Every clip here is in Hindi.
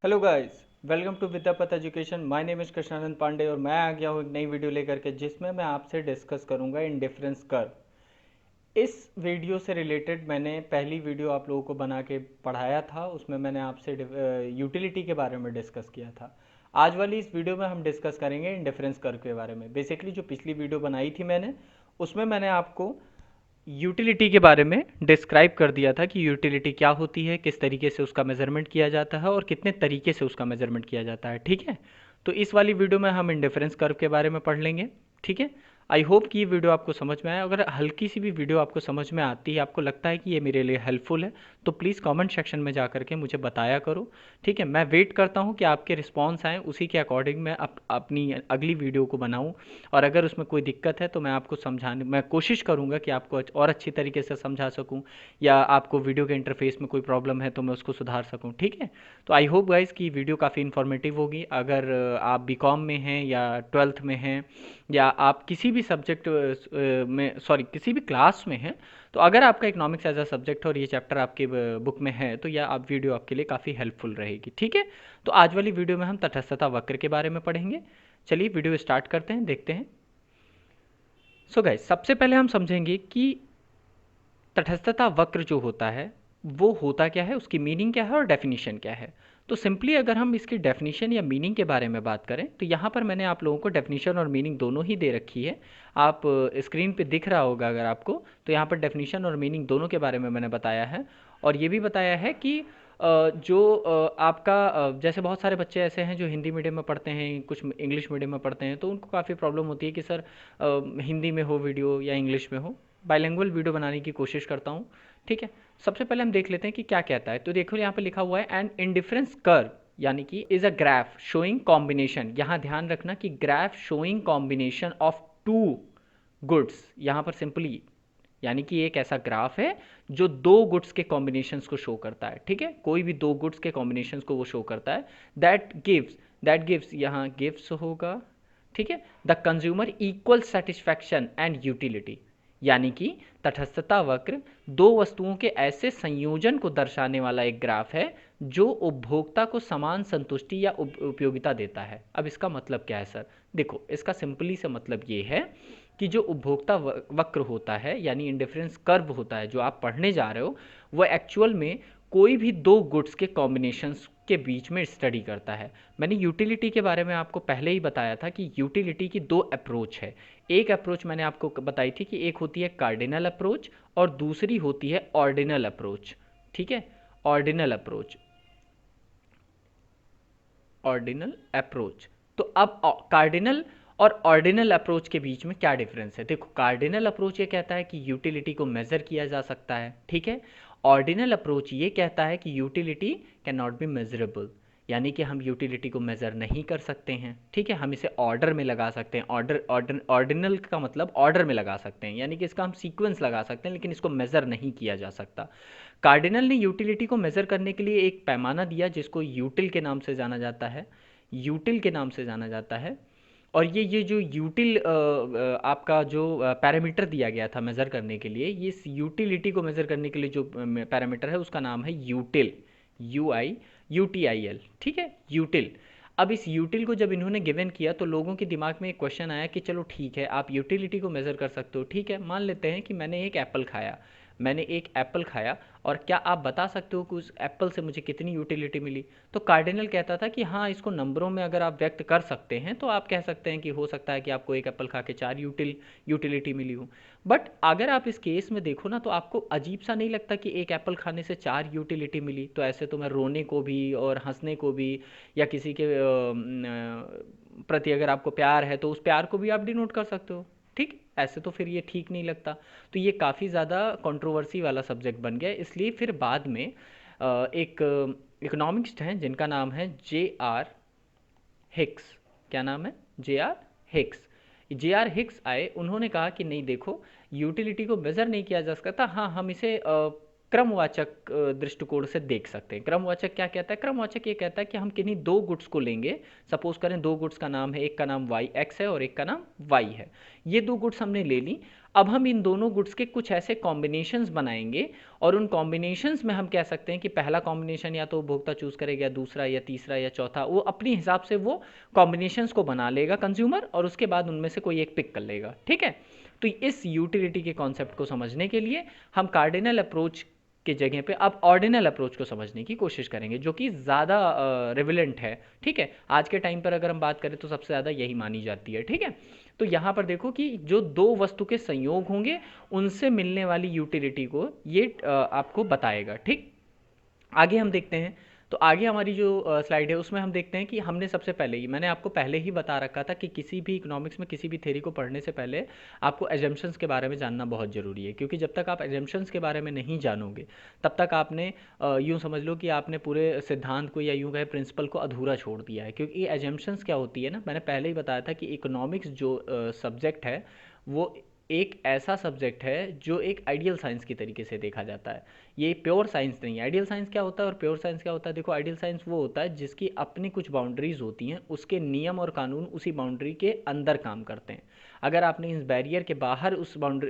Hello guys, welcome to Vidyapat education. My name is Krishnanand Pandey और मैं आ गया हूँ एक नई वीडियो लेकर के जिसमें मैं आपसे डिस्कस करूँगा इंडिफरेंस कर्व। इस वीडियो से रिलेटेड मैंने पहली वीडियो आप लोगों को बना के पढ़ाया था, उसमें मैंने आपसे यूटिलिटी के बारे में डिस्कस किया था। आज वाली इस वीडियो में हम डिस्कस करेंगे इंडिफरेंस कर्व के बारे में। बेसिकली जो पिछली वीडियो बनाई थी मैंने, उसमें मैंने आपको यूटिलिटी के बारे में डिस्क्राइब कर दिया था कि यूटिलिटी क्या होती है, किस तरीके से उसका मेजरमेंट किया जाता है और कितने तरीके से उसका मेजरमेंट किया जाता है। ठीक है, तो इस वाली वीडियो में हम इंडिफरेंस कर्व के बारे में पढ़ लेंगे। ठीक है, आई होप कि ये वीडियो आपको समझ में आए। अगर हल्की सी भी वीडियो आपको समझ में आती है, आपको लगता है कि ये मेरे लिए हेल्पफुल है, तो प्लीज़ कमेंट सेक्शन में जा करके मुझे बताया करो। ठीक है, मैं वेट करता हूँ कि आपके रिस्पॉन्स आएँ, उसी के अकॉर्डिंग मैं अपनी अगली वीडियो को बनाऊँ। और अगर उसमें कोई दिक्कत है तो मैं आपको समझाने मैं कोशिश करूँगा कि आपको और अच्छी तरीके से समझा सकूँ, या आपको वीडियो के इंटरफेस में कोई प्रॉब्लम है तो मैं उसको सुधार सकूँ। ठीक है, तो आई होप गाइस कि वीडियो काफ़ी इन्फॉर्मेटिव होगी। अगर आप बीकॉम में हैं या ट्वेल्थ में हैं या आप किसी भी सब्जेक्ट में, सॉरी, किसी भी क्लास में हैं, तो अगर आपका इकोनॉमिक्स एज अ सब्जेक्ट और ये चैप्टर आपके बुक में है तो यह आप वीडियो आपके लिए काफ़ी हेल्पफुल रहेगी। ठीक है, तो आज वाली वीडियो में हम तटस्थता वक्र के बारे में पढ़ेंगे। चलिए वीडियो स्टार्ट करते हैं, देखते हैं। सो गाइस, सबसे पहले हम समझेंगे कि तटस्थता वक्र जो होता है वो होता क्या है, उसकी मीनिंग क्या है और डेफिनेशन क्या है। तो सिंपली अगर हम इसकी डेफिनेशन या मीनिंग के बारे में बात करें तो यहाँ पर मैंने आप लोगों को डेफिनेशन और मीनिंग दोनों ही दे रखी है। आप स्क्रीन पे दिख रहा होगा अगर आपको, तो यहाँ पर डेफिनेशन और मीनिंग दोनों के बारे में मैंने बताया है। और ये भी बताया है कि जो आपका जैसे बहुत सारे बच्चे ऐसे हैं जो हिंदी मीडियम में पढ़ते हैं, कुछ इंग्लिश मीडियम में पढ़ते हैं, तो उनको काफ़ी प्रॉब्लम होती है कि सर हिंदी में हो वीडियो या इंग्लिश में हो। बाइलिंगुअल वीडियो बनाने की कोशिश करता हूँ। ठीक है, सबसे पहले हम देख लेते हैं कि क्या कहता है। तो देखो यहाँ पे लिखा हुआ है एन इंडिफरेंस कर्व, यानी कि is a graph showing combination. यहाँ ध्यान रखना कि graph showing combination of two goods, यहाँ पर सिंपली यानी कि एक ऐसा ग्राफ है जो दो गुड्स के कॉम्बिनेशंस को शो करता है। ठीक है, कोई भी दो गुड्स के कॉम्बिनेशंस को वो शो करता है। दैट गिव्स यहाँ गिव्स होगा। ठीक है, the consumer equal satisfaction and utility, यानी कि तटस्थता वक्र दो वस्तुओं के ऐसे संयोजन को दर्शाने वाला एक ग्राफ है जो उपभोक्ता को समान संतुष्टि या उपयोगिता देता है। अब इसका मतलब क्या है सर? देखो, इसका सिंपली से मतलब ये है कि जो उपभोक्ता वक्र होता है यानी इंडिफरेंस कर्व होता है जो आप पढ़ने जा रहे हो, वो एक्चुअल में कोई भी दो गुड्स के कॉम्बिनेशंस के बीच में स्टडी करता है। मैंने यूटिलिटी के बारे में आपको पहले ही बताया था कि यूटिलिटी की दो अप्रोच है। एक अप्रोच मैंने आपको बताई थी कि एक होती है कार्डिनल अप्रोच और दूसरी होती है ऑर्डिनल अप्रोच। ठीक है, ऑर्डिनल अप्रोच, ऑर्डिनल अप्रोच। तो अब कार्डिनल और ऑर्डिनल अप्रोच के बीच में क्या डिफरेंस है? देखो, कार्डिनल अप्रोच ये कहता है कि यूटिलिटी को मेजर किया जा सकता है। ठीक है, ऑर्डिनल अप्रोच ये कहता है कि utility can not be measurable, यानी कि हम यूटिलिटी को मेजर नहीं कर सकते हैं। ठीक है, हम इसे ऑर्डर में लगा सकते हैं। ऑर्डिनल का मतलब ऑर्डर में लगा सकते हैं, यानी कि इसका हम सीक्वेंस लगा सकते हैं लेकिन इसको मेजर नहीं किया जा सकता। कार्डिनल ने यूटिलिटी को मेजर करने के लिए एक पैमाना दिया जिसको यूटिल के नाम से जाना जाता है, यूटिल के नाम से जाना जाता है। और ये जो यूटिल आपका जो पैरामीटर दिया गया था मेज़र करने के लिए, ये इस यूटिलिटी को मेज़र करने के लिए जो पैरामीटर है उसका नाम है यूटिल, UTIL। ठीक है, यूटिल। अब इस यूटिल को जब इन्होंने गिवन किया तो लोगों के दिमाग में एक क्वेश्चन आया कि चलो ठीक है, आप यूटिलिटी को मेज़र कर सकते हो। ठीक है, मान लेते हैं कि मैंने एक एप्पल खाया और क्या आप बता सकते हो कि उस एप्पल से मुझे कितनी यूटिलिटी मिली? तो कार्डिनल कहता था कि हाँ, इसको नंबरों में अगर आप व्यक्त कर सकते हैं तो आप कह सकते हैं कि हो सकता है कि आपको एक एप्पल खा के 4 यूटिलिटी मिली हो। बट अगर आप इस केस में देखो ना, तो आपको अजीब सा नहीं लगता कि एक एप्पल खाने से 4 यूटिलिटी मिली? तो ऐसे तो मैं रोने को भी और हंसने को भी, या किसी के प्रति अगर आपको प्यार है तो उस प्यार को भी आप डिनोट कर सकते हो। ठीक, ऐसे तो फिर ये ठीक नहीं लगता। तो ये काफ़ी ज़्यादा कंट्रोवर्सी वाला सब्जेक्ट बन गया, इसलिए फिर बाद में एक इकोनॉमिक्स्ट हैं जिनका नाम है JR हिक्स। क्या नाम है? JR Hicks. JR हिक्स आए, उन्होंने कहा कि नहीं देखो, यूटिलिटी को मेज़र नहीं किया जा सकता। हाँ, हम इसे क्रमवाचक दृष्टिकोण से देख सकते हैं। क्रमवाचक क्या कहता है? क्रमवाचक ये कहता है कि हम किन्हीं दो गुड्स को लेंगे। सपोज करें दो गुड्स का नाम है, एक का नाम वाई एक्स है और एक का नाम वाई है। ये दो गुड्स हमने ले ली। अब हम इन दोनों गुड्स के कुछ ऐसे कॉम्बिनेशंस बनाएंगे और उन कॉम्बिनेशंस में हम कह सकते हैं कि पहला कॉम्बिनेशन या तो उपभोक्ता चूज करेगा, दूसरा या तीसरा या चौथा, वो अपने हिसाब से वो कॉम्बिनेशंस को बना लेगा कंज्यूमर, और उसके बाद उनमें से कोई एक पिक कर लेगा। ठीक है, तो इस यूटिलिटी के कॉन्सेप्ट को समझने के लिए हम कार्डिनल अप्रोच के जगह पे अब ऑर्डिनल अप्रोच को समझने की कोशिश करेंगे, जो कि ज़्यादा रिविलेंट है। ठीक है, आज के टाइम पर अगर हम बात करें तो सबसे ज़्यादा यही मानी जाती है। ठीक है, तो यहाँ पर देखो कि जो दो वस्तु के संयोग होंगे उनसे मिलने वाली यूटिलिटी को ये आपको बताएगा। ठीक, आगे हम देखते हैं। तो आगे हमारी जो स्लाइड है उसमें हम देखते हैं कि हमने सबसे पहले ही, मैंने आपको पहले ही बता रखा था कि किसी भी इकोनॉमिक्स में किसी भी थ्योरी को पढ़ने से पहले आपको एजम्पशंस के बारे में जानना बहुत ज़रूरी है, क्योंकि जब तक आप एजम्पशंस के बारे में नहीं जानोगे तब तक आपने यूँ समझ लो कि आपने पूरे सिद्धांत को या यूँ कहे प्रिंसिपल को अधूरा छोड़ दिया है। क्योंकि एजम्पशंस क्या होती है ना, मैंने पहले ही बताया था कि इकोनॉमिक्स जो सब्जेक्ट है वो एक ऐसा सब्जेक्ट है जो एक आइडियल साइंस की तरीके से देखा जाता है। ये प्योर साइंस नहीं है। आइडियल साइंस क्या होता है और प्योर साइंस क्या होता है? देखो, आइडियल साइंस वो होता है जिसकी अपनी कुछ बाउंड्रीज होती हैं, उसके नियम और कानून उसी बाउंड्री के अंदर काम करते हैं। अगर आपने इस बैरियर के बाहर उस बाउंड्री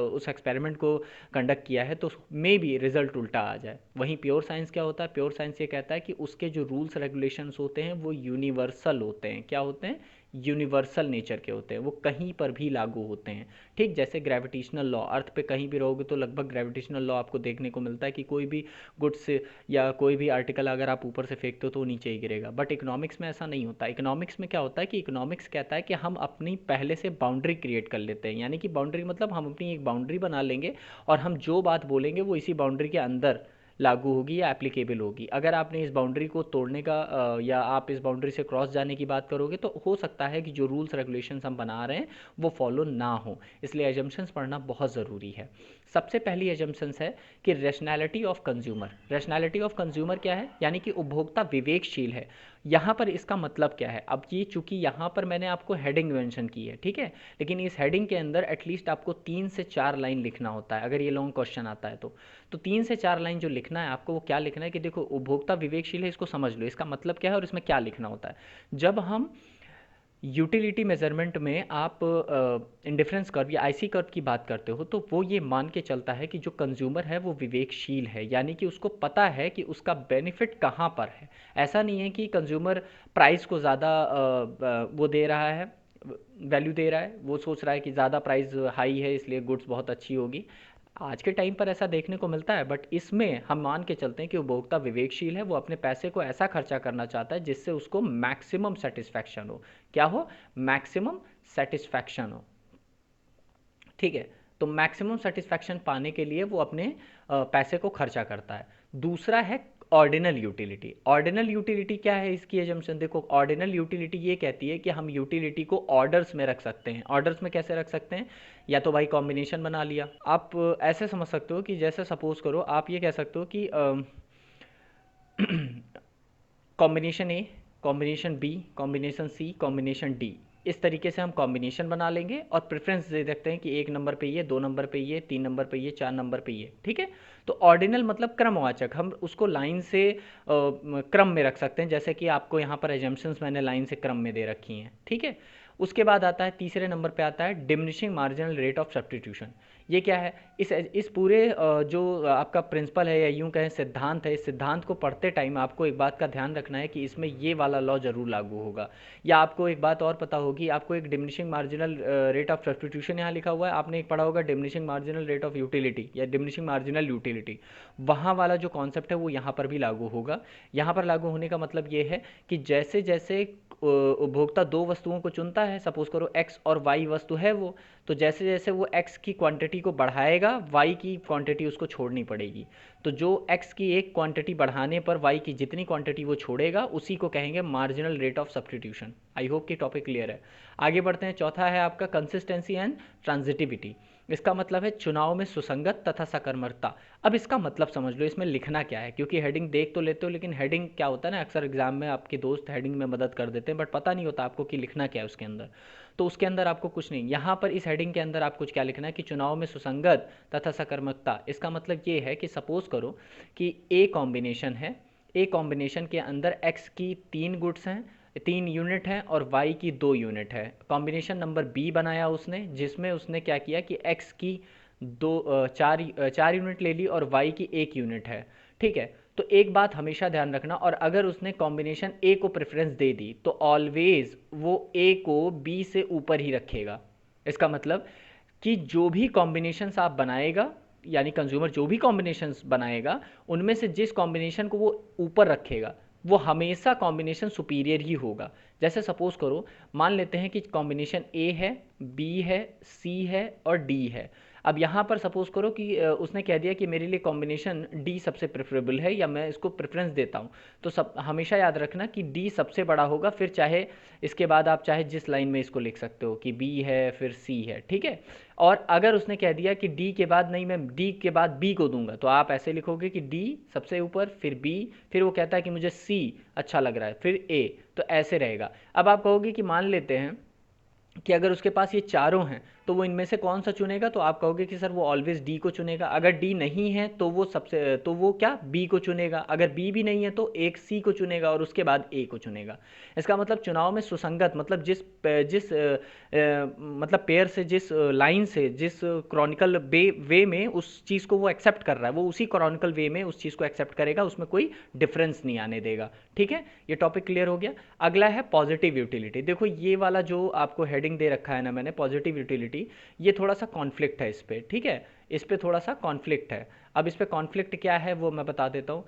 उस एक्सपेरिमेंट को कंडक्ट किया है तो मे बी रिजल्ट उल्टा आ जाए। वहीं प्योर साइंस क्या होता है? प्योर साइंस ये कहता है कि उसके जो रूल्स रेगुलेशंस होते हैं वो यूनिवर्सल होते हैं। क्या होते हैं? यूनिवर्सल नेचर के होते हैं, वो कहीं पर भी लागू होते हैं। ठीक, जैसे ग्रेविटेशनल लॉ, अर्थ पे कहीं भी रहोगे तो लगभग ग्रेविटेशनल लॉ आपको देखने को मिलता है कि कोई भी गुड्स या कोई भी आर्टिकल अगर आप ऊपर से फेंकते हो तो वो नीचे ही गिरेगा। बट इकोनॉमिक्स में ऐसा नहीं होता। इकोनॉमिक्स में क्या होता है कि इकोनॉमिक्स कहता है कि हम अपनी पहले से बाउंड्री क्रिएट कर लेते हैं। यानी कि बाउंड्री मतलब हम अपनी एक बाउंड्री बना लेंगे और हम जो बात बोलेंगे वो इसी बाउंड्री के अंदर लागू होगी या एप्लीकेबल होगी। अगर आपने इस बाउंड्री को तोड़ने का या आप इस बाउंड्री से क्रॉस जाने की बात करोगे तो हो सकता है कि जो रूल्स रेगुलेशंस हम बना रहे हैं वो फॉलो ना हो। इसलिए एजम्पशंस पढ़ना बहुत ज़रूरी है। सबसे पहली एजम्पशंस है कि rationality of consumer. Rationality of consumer क्या है? यानी कि उपभोक्ता विवेकशील है। यहाँ पर इसका मतलब क्या है? अब ये चूंकि यहाँ पर मैंने आपको हेडिंग मेंशन की है, ठीक है, लेकिन इस हेडिंग के अंदर एटलीस्ट आपको 3 से 4 लाइन लिखना होता है अगर ये लॉन्ग क्वेश्चन आता है तो 3 से 4 लाइन जो लिखना है आपको, वो क्या लिखना है कि देखो उपभोक्ता विवेकशील है, इसको समझ लो इसका मतलब क्या है और इसमें क्या लिखना होता है। जब हम यूटिलिटी मेजरमेंट में आप इंडिफरेंस कर्व या आईसी कर्व की बात करते हो तो वो ये मान के चलता है कि जो कंज्यूमर है वो विवेकशील है, यानी कि उसको पता है कि उसका बेनिफिट कहाँ पर है। ऐसा नहीं है कि कंज्यूमर प्राइस को ज़्यादा वो दे रहा है, वैल्यू दे रहा है, वो सोच रहा है कि ज़्यादा प्राइस हाई है इसलिए गुड्स बहुत अच्छी होगी। आज के टाइम पर ऐसा देखने को मिलता है, बट इसमें हम मान के चलते हैं कि उपभोक्ता विवेकशील है, वो अपने पैसे को ऐसा खर्चा करना चाहता है जिससे उसको मैक्सिमम सेटिस्फैक्शन हो। क्या हो? मैक्सिमम सेटिस्फैक्शन हो। ठीक है, तो मैक्सिमम सेटिस्फैक्शन पाने के लिए वो अपने पैसे को खर्चा करता है। दूसरा है ऑर्डिनल यूटिलिटी। ऑर्डिनल यूटिलिटी क्या है? इसकी एजम्पशन देखो, ऑर्डिनल यूटिलिटी ये कहती है कि हम यूटिलिटी को ऑर्डर्स में रख सकते हैं। ऑर्डर्स में कैसे रख सकते हैं? या तो भाई कॉम्बिनेशन बना लिया, आप ऐसे समझ सकते हो कि जैसे सपोज करो आप ये कह सकते हो कि कॉम्बिनेशन ए, combination B, combination C, combination D, इस तरीके से हम कॉम्बिनेशन बना लेंगे और प्रेफरेंस दे सकते हैं कि 1 नंबर पे ये, 2 नंबर पे ये, 3 नंबर पे ये, 4 नंबर पे ये। ठीक है, तो ऑर्डिनल मतलब क्रमवाचक, हम उसको लाइन से क्रम में रख सकते हैं, जैसे कि आपको यहाँ पर एजम्पशंस मैंने लाइन से क्रम में दे रखी हैं। ठीक है, उसके बाद आता है तीसरे नंबर पे आता है diminishing marginal rate of substitution. ये क्या है? इस पूरे जो आपका प्रिंसिपल है या यूं कहें सिद्धांत है, इस सिद्धांत को पढ़ते टाइम आपको एक बात का ध्यान रखना है कि इसमें ये वाला लॉ जरूर लागू होगा। या आपको एक बात और पता होगी, आपको एक diminishing marginal rate of substitution यहाँ लिखा हुआ है, आपने एक पढ़ा होगा diminishing marginal rate of utility या डिमिनिशिंग मार्जिनल यूटिलिटी। वहाँ वाला जो कॉन्सेप्ट है वो यहाँ पर भी लागू होगा। यहाँ पर लागू होने का मतलब ये है कि जैसे जैसे उपभोक्ता दो वस्तुओं को चुनता है, सपोज करो एक्स और वाई वस्तु है वो, तो जैसे जैसे वो एक्स की क्वांटिटी को बढ़ाएगा वाई की क्वांटिटी उसको छोड़नी पड़ेगी। तो जो एक्स की एक क्वांटिटी बढ़ाने पर वाई की जितनी क्वांटिटी वो छोड़ेगा उसी को कहेंगे marginal rate of substitution. I hope कि टॉपिक क्लियर है। आगे बढ़ते हैं। चौथा है आपका कंसिस्टेंसी एंड ट्रांजिटिविटी। इसका मतलब है चुनाव में सुसंगत तथा सकर्मकता। अब इसका मतलब समझ लो इसमें लिखना क्या है, क्योंकि हेडिंग देख तो लेते हो लेकिन हेडिंग क्या होता है ना, अक्सर एग्जाम में आपके दोस्त हेडिंग में मदद कर देते हैं बट पता नहीं होता आपको कि लिखना क्या है उसके अंदर। तो उसके अंदर आपको कुछ नहीं, यहाँ पर इस हेडिंग के अंदर आपको क्या लिखना है कि चुनाव में सुसंगत तथा सकर्मकता। इसका मतलब ये है कि सपोज करो कि ए कॉम्बिनेशन है, ए कॉम्बिनेशन के अंदर एक्स की 3 गुड्स हैं, 3 यूनिट है और y की 2 यूनिट है। कॉम्बिनेशन नंबर b बनाया उसने, जिसमें उसने क्या किया कि x की चार यूनिट ले ली और y की 1 यूनिट है। ठीक है, तो एक बात हमेशा ध्यान रखना, और अगर उसने कॉम्बिनेशन ए को प्रेफरेंस दे दी तो ऑलवेज वो ए को बी से ऊपर ही रखेगा। इसका मतलब कि जो भी कॉम्बिनेशंस आप बनाएगा, यानी कंज्यूमर जो भी कॉम्बिनेशंस बनाएगा, उनमें से जिस कॉम्बिनेशन को वो ऊपर रखेगा वो हमेशा कॉम्बिनेशन सुपीरियर ही होगा। जैसे सपोज करो, मान लेते हैं कि कॉम्बिनेशन ए है, बी है, सी है और डी है। अब यहाँ पर सपोज करो कि उसने कह दिया कि मेरे लिए कॉम्बिनेशन डी सबसे प्रेफरेबल है, या मैं इसको प्रेफरेंस देता हूँ। तो सब हमेशा याद रखना कि डी सबसे बड़ा होगा, फिर चाहे इसके बाद आप चाहे जिस लाइन में इसको लिख सकते हो कि बी है फिर सी है। ठीक है, और अगर उसने कह दिया कि डी के बाद नहीं, मैं डी के बाद बी को दूंगा, तो आप ऐसे लिखोगे कि डी सबसे ऊपर, फिर बी, फिर वो कहता है कि मुझे सी अच्छा लग रहा है, फिर ए, तो ऐसे रहेगा। अब आप कहोगे कि मान लेते हैं कि अगर उसके पास ये चारों हैं तो वो इनमें से कौन सा चुनेगा, तो आप कहोगे कि सर वो ऑलवेज डी को चुनेगा। अगर डी नहीं है तो वो क्या बी को चुनेगा। अगर बी भी नहीं है तो एक सी को चुनेगा और उसके बाद ए को चुनेगा। इसका मतलब चुनाव में सुसंगत, मतलब जिस जिस मतलब पेयर से, जिस लाइन से, जिस क्रॉनिकल वे में उस चीज़ को वो एक्सेप्ट कर रहा है, वो उसी क्रॉनिकल वे में उस चीज़ को एक्सेप्ट करेगा, उसमें कोई डिफरेंस नहीं आने देगा। ठीक है, ये टॉपिक क्लियर हो गया। अगला है पॉजिटिव यूटिलिटी। देखो ये वाला जो आपको हेडिंग दे रखा है ना मैंने, पॉजिटिव यूटिलिटी, ये थोड़ा सा कॉन्फ्लिक्ट है इस पे। ठीक है, इस पे थोड़ा सा कॉन्फ्लिक्ट है। अब इस पे कॉन्फ्लिक्ट क्या है वो मैं बता देता हूँ।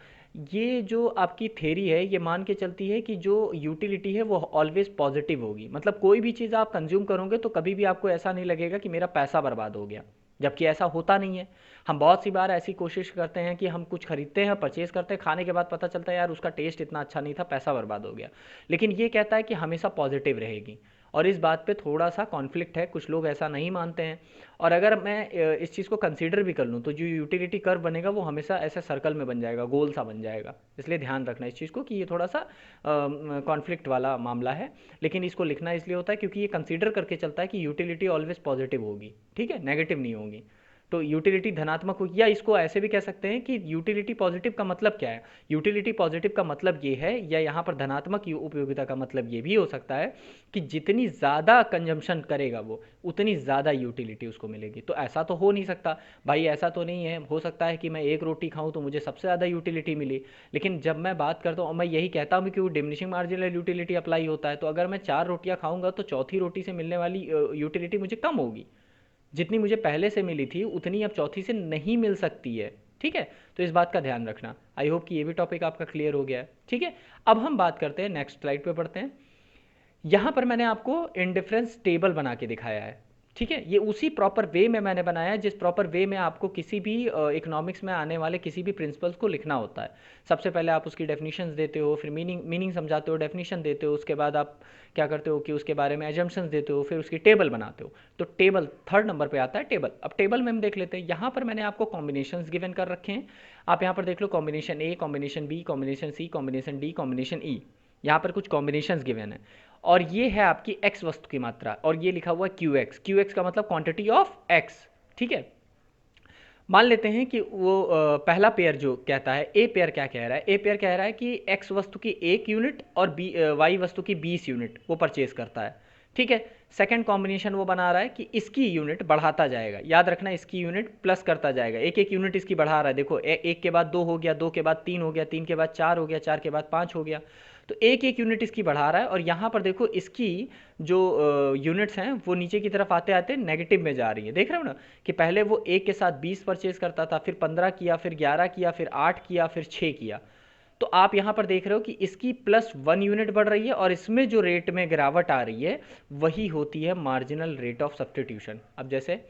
ये जो आपकी थेरी है ये मान के चलती है कि जो यूटिलिटी है वो ऑलवेज पॉजिटिव होगी। मतलब कोई भी चीज़ आप कंज्यूम करोगे तो कभी भी आपको ऐसा नहीं लगेगा कि मेरा पैसा बर्बाद हो गया, जबकि ऐसा होता नहीं है। हम बहुत सी बार ऐसी कोशिश करते हैं कि हम कुछ खरीदते हैं, परचेज करते हैं, खाने के बाद पता चलता है यार उसका टेस्ट इतना अच्छा नहीं था, पैसा बर्बाद हो गया। लेकिन ये कहता है कि हमेशा पॉजिटिव रहेगी, और इस बात पे थोड़ा सा कॉन्फ्लिक्ट है, कुछ लोग ऐसा नहीं मानते हैं। और अगर मैं इस चीज़ को कंसीडर भी कर लूँ तो जो यूटिलिटी कर्व बनेगा वो हमेशा ऐसे सर्कल में बन जाएगा, गोल सा बन जाएगा। इसलिए ध्यान रखना इस चीज़ को कि ये थोड़ा सा कॉन्फ्लिक्ट वाला मामला है। लेकिन इसको लिखना इसलिए होता है क्योंकि ये कंसीडर करके चलता है कि यूटिलिटी ऑलवेज पॉजिटिव होगी। ठीक है, नेगेटिव नहीं होगी। तो यूटिलिटी धनात्मक होगी, या इसको ऐसे भी कह सकते हैं कि यूटिलिटी पॉजिटिव का मतलब क्या है। यूटिलिटी पॉजिटिव का मतलब ये है, या यहाँ पर धनात्मक उपयोगिता का मतलब ये भी हो सकता है कि जितनी ज़्यादा कंजम्पशन करेगा वो, उतनी ज़्यादा यूटिलिटी उसको मिलेगी। तो ऐसा तो हो नहीं सकता भाई, ऐसा तो नहीं है। हो सकता है कि मैं एक रोटी खाऊं तो मुझे सबसे ज़्यादा यूटिलिटी मिली, लेकिन जब मैं बात करता हूँ, मैं यही कहता हूँ कि वो डिमिनिशिंग मार्जिनल यूटिलिटी अप्लाई होता है। तो अगर मैं 4 रोटियाँ खाऊंगा तो चौथी रोटी से मिलने वाली यूटिलिटी मुझे कम होगी, जितनी मुझे पहले से मिली थी उतनी अब चौथी से नहीं मिल सकती है। ठीक है, तो इस बात का ध्यान रखना। आई होप कि ये भी टॉपिक आपका क्लियर हो गया है। ठीक है, अब हम बात करते हैं, नेक्स्ट स्लाइड पे पढ़ते हैं। यहाँ पर मैंने आपको इंडिफरेंस टेबल बना के दिखाया है। ठीक है, ये उसी प्रॉपर वे में मैंने बनाया है जिस प्रॉपर वे में आपको किसी भी इकोनॉमिक्स में आने वाले किसी भी प्रिंसिपल्स को लिखना होता है। सबसे पहले आप उसकी डेफिनेशंस देते हो, फिर मीनिंग समझाते हो, डेफिनेशन देते हो, उसके बाद आप क्या करते हो कि उसके बारे में एजम्पशंस देते हो, फिर उसकी टेबल बनाते हो। तो टेबल 3rd नंबर पे आता है टेबल। अब टेबल में हम देख लेते हैं, यहाँ पर मैंने आपको कॉम्बिनेशंस गिवन कर रखे हैं। आप यहाँ पर देख लो, कॉम्बिनेशन ए, combination B, combination C, combination D, combination ई। यहाँ पर कुछ कॉम्बिनेशंस गिवन है, और ये है आपकी x वस्तु की मात्रा, और ये लिखा हुआ है QX। QX का मतलब क्वांटिटी ऑफ x। ठीक है, मान लेते हैं कि वो पहला पेयर जो कहता है, ए पेयर क्या कह रहा है, ए पेयर कह रहा है कि x वस्तु की 1 यूनिट और y वस्तु की 20 यूनिट वो परचेज करता है। ठीक है, सेकंड कॉम्बिनेशन वो बना रहा है कि इसकी यूनिट बढ़ाता जाएगा। याद रखना, इसकी यूनिट प्लस करता जाएगा, एक एक यूनिट इसकी बढ़ा रहा है। देखो, एक के बाद 2 हो गया, 2 के बाद 3 हो गया, 3 के बाद 4 हो गया, 4 के बाद 5 हो गया। तो एक एक यूनिट इसकी बढ़ा रहा है, और यहाँ पर देखो इसकी जो यूनिट्स हैं वो नीचे की तरफ आते आते नेगेटिव में जा रही है। देख रहे हो ना कि पहले वो एक के साथ 20 परचेज करता था, फिर 15 किया, फिर 11 किया, फिर 8 किया, फिर 6 किया। तो आप यहाँ पर देख रहे हो कि इसकी +1 यूनिट बढ़ रही है, और इसमें जो रेट में गिरावट आ रही है वही होती है मार्जिनल रेट ऑफ सब्स्टिट्यूशन। अब जैसे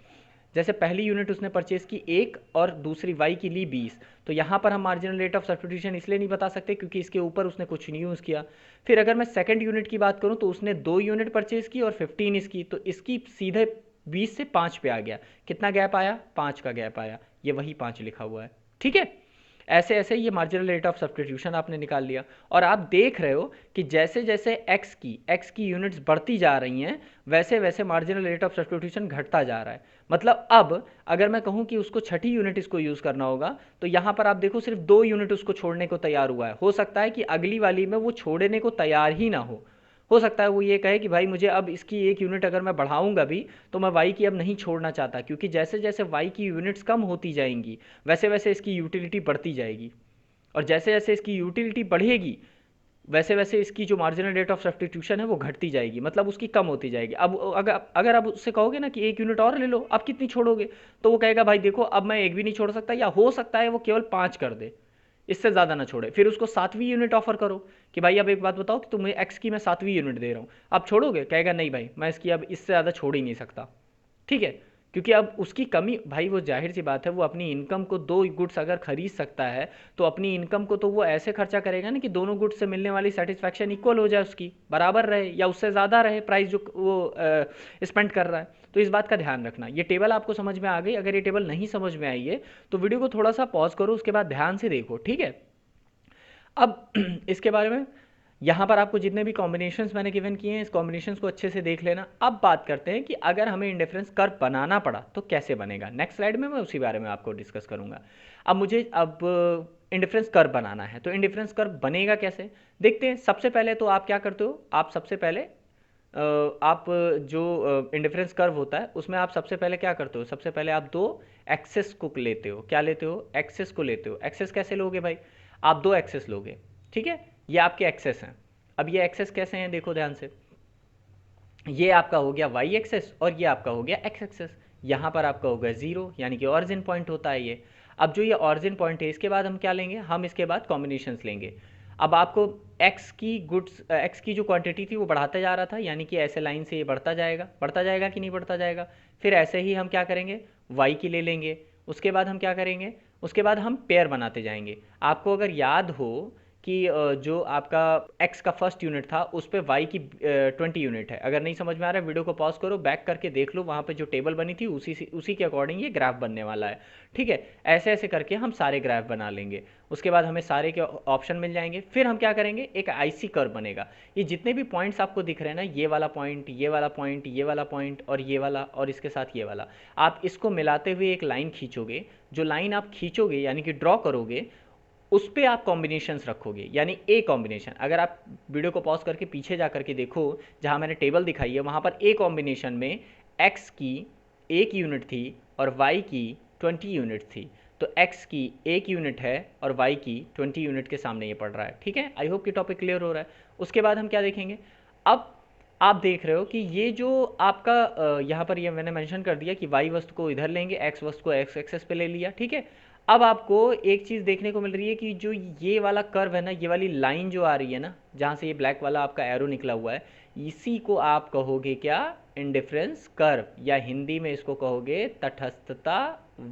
जैसे पहली यूनिट उसने परचेज की 1 और दूसरी y की ली 20, तो यहाँ पर हम मार्जिनल रेट ऑफ सब्स्टिट्यूशन इसलिए नहीं बता सकते क्योंकि इसके ऊपर उसने कुछ नहीं यूज़ किया। फिर अगर मैं सेकंड यूनिट की बात करूँ तो उसने 2 यूनिट परचेज की और 15 इसकी, तो इसकी सीधे 20 से 5 पे आ गया। कितना गैप आया? 5 का गैप आया, ये वही 5 लिखा हुआ है। ठीक है, ऐसे ऐसे ये मार्जिनल रेट ऑफ सब्स्टिट्यूशन आपने निकाल लिया, और आप देख रहे हो कि जैसे जैसे x की यूनिट्स बढ़ती जा रही हैं वैसे वैसे मार्जिनल रेट ऑफ सब्स्टिट्यूशन घटता जा रहा है। मतलब अब अगर मैं कहूँ कि उसको छठी यूनिट इसको यूज़ करना होगा, तो यहाँ पर आप देखो सिर्फ 2 यूनिट उसको छोड़ने को तैयार हुआ है। हो सकता है कि अगली वाली में वो छोड़ने को तैयार ही ना हो, हो सकता है वो ये कहे कि भाई मुझे अब इसकी एक यूनिट अगर मैं बढ़ाऊंगा भी तो मैं वाई की अब नहीं छोड़ना चाहता, क्योंकि जैसे जैसे वाई की यूनिट्स कम होती जाएंगी वैसे वैसे इसकी यूटिलिटी बढ़ती जाएगी, और जैसे जैसे इसकी यूटिलिटी बढ़ेगी वैसे वैसे इसकी जो मार्जिनल रेट ऑफ सब्स्टिट्यूशन है वो घटती जाएगी, मतलब उसकी कम होती जाएगी। अब अगर अगर आप उससे कहोगे ना कि एक यूनिट और ले लो, आप कितनी छोड़ोगे, तो वो कहेगा भाई देखो अब मैं एक भी नहीं छोड़ सकता, या हो सकता है वो केवल 5 कर दे, इससे ज़्यादा ना छोड़े। फिर उसको 7वीं यूनिट ऑफर करो कि भाई अब एक बात बताओ कि तुम्हें एक्स की मैं 7वीं यूनिट दे रहा हूँ, आप छोड़ोगे? कहेगा नहीं भाई मैं इसकी अब इससे ज़्यादा छोड़ ही नहीं सकता। ठीक है, क्योंकि अब उसकी कमी, भाई वो जाहिर सी बात है, वो अपनी इनकम को दो गुड्स अगर खरीद सकता है तो अपनी इनकम को तो वो ऐसे खर्चा करेगा ना कि दोनों गुड्स से मिलने वाली सेटिस्फैक्शन इक्वल हो जाए, उसकी बराबर रहे या उससे ज़्यादा रहे प्राइस जो वो स्पेंड कर रहा है। तो इस बात का ध्यान रखना। ये टेबल आपको समझ में आ गई? अगर ये टेबल नहीं समझ में आई है तो वीडियो को थोड़ा सा पॉज करो, उसके बाद ध्यान से देखो, ठीक है। अब इसके बारे में यहाँ पर आपको जितने भी कॉम्बिनेशंस मैंने गिवन किए हैं इस कॉम्बिनेशंस को अच्छे से देख लेना। अब बात करते हैं कि अगर हमें इंडिफरेंस कर्व बनाना पड़ा तो कैसे बनेगा। नेक्स्ट स्लाइड में मैं उसी बारे में आपको डिस्कस करूंगा। अब मुझे अब इंडिफरेंस कर्व बनाना है, तो इंडिफरेंस कर्व बनेगा कैसे देखते हैं। सबसे पहले तो आप क्या करते हो, आप सबसे पहले आप जो इंडिफरेंस कर्व होता है उसमें आप सबसे पहले क्या करते हो, सबसे पहले आप दो एक्सेस को लेते हो। क्या लेते हो? एक्सेस को लेते हो। एक्सेस कैसे लोगे भाई? आप दो एक्सेस लोगे, ठीक है। ये आपके एक्सेस हैं। अब ये एक्सेस कैसे हैं देखो ध्यान से। ये आपका हो गया वाई एक्सेस और ये आपका हो गया एक्स एक्सेस। यहाँ पर आपका होगा जीरो, यानी कि ऑरिजिन पॉइंट होता है ये। अब जो ये ऑरिजिन पॉइंट है इसके बाद हम क्या लेंगे, हम इसके बाद कॉम्बिनेशंस लेंगे। अब आपको एक्स की जो क्वांटिटी थी वो बढ़ाता जा रहा था, यानी कि ऐसे लाइन से ये बढ़ता जाएगा कि नहीं बढ़ता जाएगा। फिर ऐसे ही हम क्या करेंगे, वाई की ले लेंगे। उसके बाद हम क्या करेंगे, उसके बाद हम पेयर बनाते जाएंगे। आपको अगर याद हो कि जो आपका x का फर्स्ट यूनिट था उस पर y की 20 यूनिट है। अगर नहीं समझ में आ रहा है वीडियो को पॉज करो, बैक करके देख लो, वहाँ पे जो टेबल बनी थी उसी के अकॉर्डिंग ये ग्राफ बनने वाला है, ठीक है। ऐसे ऐसे करके हम सारे ग्राफ बना लेंगे। उसके बाद हमें सारे के ऑप्शन मिल जाएंगे। फिर हम क्या करेंगे, एक आईसी कर्व बनेगा। ये जितने भी पॉइंट्स आपको दिख रहे हैं ना, ये वाला पॉइंट, ये वाला पॉइंट, ये वाला पॉइंट और ये वाला, और इसके साथ ये वाला, आप इसको मिलाते हुए एक लाइन खींचोगे। जो लाइन आप खींचोगे यानी कि ड्रॉ करोगे, उस पे आप कॉम्बिनेशंस रखोगे, यानी ए कॉम्बिनेशन। अगर आप वीडियो को पॉज करके पीछे जा करके देखो, जहां मैंने टेबल दिखाई है वहां पर ए कॉम्बिनेशन में एक्स की एक यूनिट थी और वाई की 20 यूनिट थी। तो एक्स की एक यूनिट है और वाई की 20 यूनिट के सामने ये पड़ रहा है, ठीक है। आई होप कि टॉपिक क्लियर हो रहा है। उसके बाद हम क्या देखेंगे, अब आप देख रहे हो कि ये जो आपका यहाँ पर ये मैंने मेंशन कर दिया कि वाई वस्तु को इधर लेंगे, एक्स वस्तु को एक्स एक्सेस पे ले लिया, ठीक है। अब आपको एक चीज़ देखने को मिल रही है कि जो ये वाला कर्व है ना, ये वाली लाइन जो आ रही है ना, जहाँ से ये ब्लैक वाला आपका एरो निकला हुआ है, इसी को आप कहोगे क्या, इंडिफरेंस कर्व, या हिंदी में इसको कहोगे तटस्थता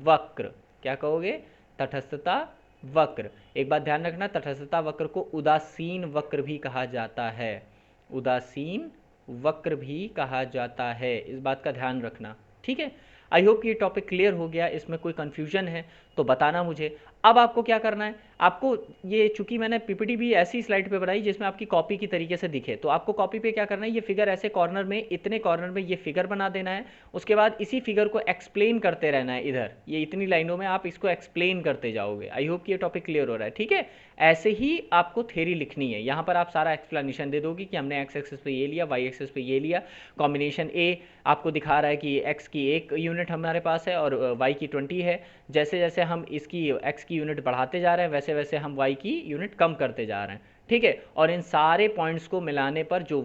वक्र। क्या कहोगे? तटस्थता वक्र। एक बात ध्यान रखना, तटस्थता वक्र को उदासीन वक्र भी कहा जाता है। उदासीन वक्र भी कहा जाता है, इस बात का ध्यान रखना, ठीक है। आई होप कि ये टॉपिक क्लियर हो गया। इसमें कोई कंफ्यूजन है तो बताना मुझे। अब आपको क्या करना है, आपको ये, चूंकि मैंने पीपीटी भी ऐसी स्लाइड पे बनाई जिसमें आपकी कॉपी की तरीके से दिखे, तो आपको कॉपी पे क्या करना है, ये फिगर ऐसे कॉर्नर में, इतने कॉर्नर में ये फिगर बना देना है। उसके बाद इसी फिगर को एक्सप्लेन करते रहना है। इधर ये इतनी लाइनों में आप इसको एक्सप्लेन करते जाओगे। आई होप कि ये टॉपिक क्लियर हो रहा है, ठीक है। ऐसे ही आपको थ्योरी लिखनी है। यहाँ पर आप सारा एक्सप्लेनेशन दे दोगे कि हमने एक्स एक्सिस पे ये लिया, वाई एक्सिस पे ये लिया। कॉम्बिनेशन ए आपको दिखा रहा है कि एक्स की एक यूनिट हमारे पास है और वाई की 20 है। जैसे जैसे हम इसकी एक्स की यूनिट बढ़ाते जा रहे हैं वैसे वैसे हम वाई की यूनिट कम करते जा रहे हैं, ठीक है। और इन सारे पॉइंट्स को मिलाने पर जो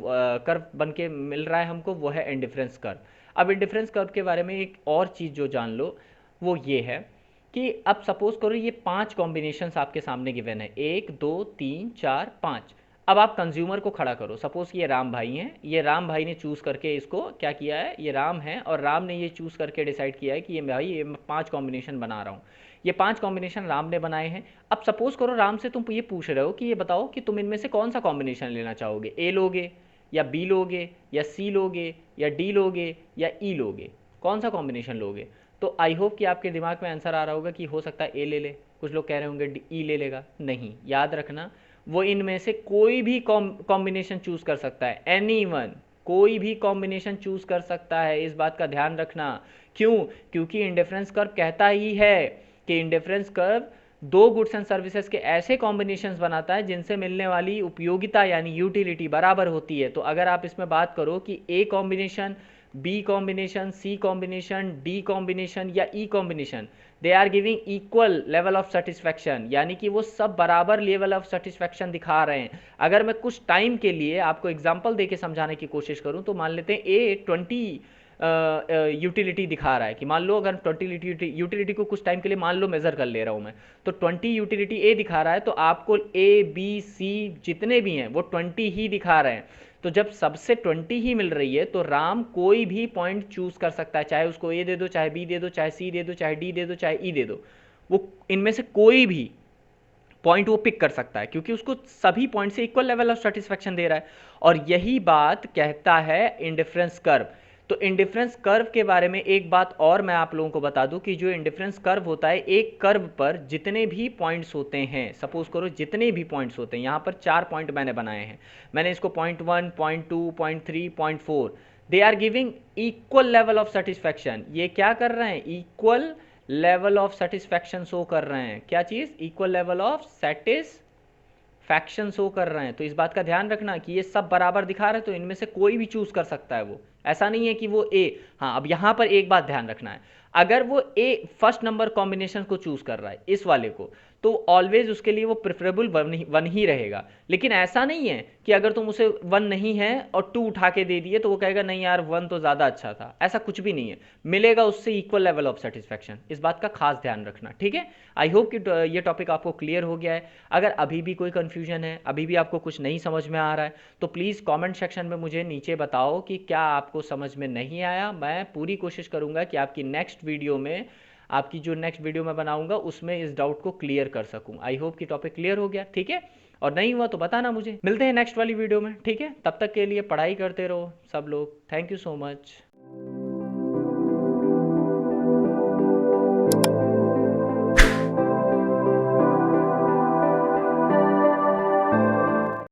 कर्व बन के मिल रहा है हमको, वो है इंडिफरेंस कर्व। अब इंडिफरेंस कर्व के बारे में एक और चीज़ जो जान लो वो ये है कि अब सपोज करो ये 5 कॉम्बिनेशंस आपके सामने गिवन है, 1 2 3 4 5। अब आप कंज्यूमर को खड़ा करो। सपोज ये राम भाई हैं, ये राम भाई ने चूज़ करके इसको क्या किया है, ये राम है और राम ने ये चूज़ करके डिसाइड किया है कि ये भाई ये मैं 5 कॉम्बिनेशन बना रहा हूँ। ये 5 कॉम्बिनेशन राम ने बनाए हैं। अब सपोज करो राम से तुम ये पूछ रहे हो कि ये बताओ कि तुम इनमें से कौन सा कॉम्बिनेशन लेना चाहोगे, ए लोगे या बी लोगे या सी लोगे या डी लोगे या ई लोगे, कौन सा कॉम्बिनेशन लोगे। तो आई होप कि आपके दिमाग में आंसर आ रहा होगा कि हो सकता है ए ले ले, कुछ लोग कह रहे होंगे ई ले लेगा। नहीं, याद रखना वो इनमें से कोई भी कॉम्बिनेशन चूज कर सकता है। एनीवन, कोई भी कॉम्बिनेशन चूज कर सकता है, इस बात का ध्यान रखना। क्यों? क्योंकि इंडिफरेंस कर्व कहता ही है कि इंडिफरेंस कर्व दो गुड्स एंड सर्विसेज के ऐसे कॉम्बिनेशंस बनाता है जिनसे मिलने वाली उपयोगिता यानी यूटिलिटी बराबर होती है। तो अगर आप इसमें बात करो कि A combination, B combination, C combination, D combination या E combination, they are giving equal level of satisfaction, यानी कि वो सब बराबर लेवल ऑफ सेटिस्फैक्शन दिखा रहे हैं। अगर मैं कुछ टाइम के लिए आपको एग्जांपल देके समझाने की कोशिश करूं तो मान लेते हैं ए 20 यूटिलिटी दिखा रहा है कि मान लो अगर 20 यूटिलिटी को कुछ टाइम के लिए मान लो मेजर कर ले रहा हूं मैं, तो 20 यूटिलिटी ए दिखा रहा है, तो आपको ए बी सी जितने भी हैं वो 20 ही दिखा रहे हैं। तो जब सबसे 20 ही मिल रही है तो राम कोई भी पॉइंट चूज कर सकता है, चाहे उसको ए दे दो, चाहे बी दे दो, चाहे सी दे दो, चाहे डी दे दो, चाहे ई दे दो, वो इनमें से कोई भी पॉइंट वो पिक कर सकता है क्योंकि उसको सभी पॉइंट से इक्वल लेवल ऑफ सेटिस्फैक्शन दे रहा है। और यही बात कहता है इंडिफरेंस कर्व। तो इंडिफरेंस कर्व के बारे में एक बात और मैं आप लोगों को बता दूं कि जो इंडिफरेंस कर्व होता है, एक कर्व पर जितने भी पॉइंट्स होते हैं, सपोज करो जितने भी पॉइंट्स होते हैं, यहां पर 4 पॉइंट मैंने बनाए हैं, मैंने इसको point 1, point 2, point 3, point 4, they are giving equal level of satisfaction. ये क्या कर रहे हैं? Equal level of satisfaction show कर रहे हैं। क्या चीज? Equal level of satisfaction show कर रहे हैं। तो इस बात का ध्यान रखना कि ये सब बराबर दिखा रहे हैं, तो इनमें से कोई भी चूज कर सकता है। वो ऐसा नहीं है कि वो ए, हाँ अब यहां पर एक बात ध्यान रखना है, अगर वो ए फर्स्ट नंबर कॉम्बिनेशन को चूज कर रहा है, इस वाले को, तो ऑलवेज उसके लिए वो प्रेफरेबल वन ही रहेगा। लेकिन ऐसा नहीं है कि अगर तुम उसे 1 नहीं है और 2 उठा के दे दिए तो वो कहेगा नहीं यार 1 तो ज्यादा अच्छा था। ऐसा कुछ भी नहीं है, मिलेगा उससे इक्वल लेवल ऑफ सेटिस्फैक्शन। इस बात का खास ध्यान रखना, ठीक है। आई होप कि ये टॉपिक आपको क्लियर हो गया है। अगर अभी भी कोई कंफ्यूजन है, अभी भी आपको कुछ नहीं समझ में आ रहा है, तो प्लीज़ कमेंट सेक्शन में मुझे नीचे बताओ कि क्या आपको समझ में नहीं आया। मैं पूरी कोशिश करूंगा कि आपकी नेक्स्ट वीडियो में, आपकी जो नेक्स्ट वीडियो मैं बनाऊंगा उसमें इस डाउट को क्लियर कर सकूं। आई होप कि टॉपिक क्लियर हो गया, ठीक है। और नहीं हुआ तो बताना मुझे। मिलते हैं नेक्स्ट वाली वीडियो में, ठीक है। तब तक के लिए पढ़ाई करते रहो सब लोग। Thank you so much.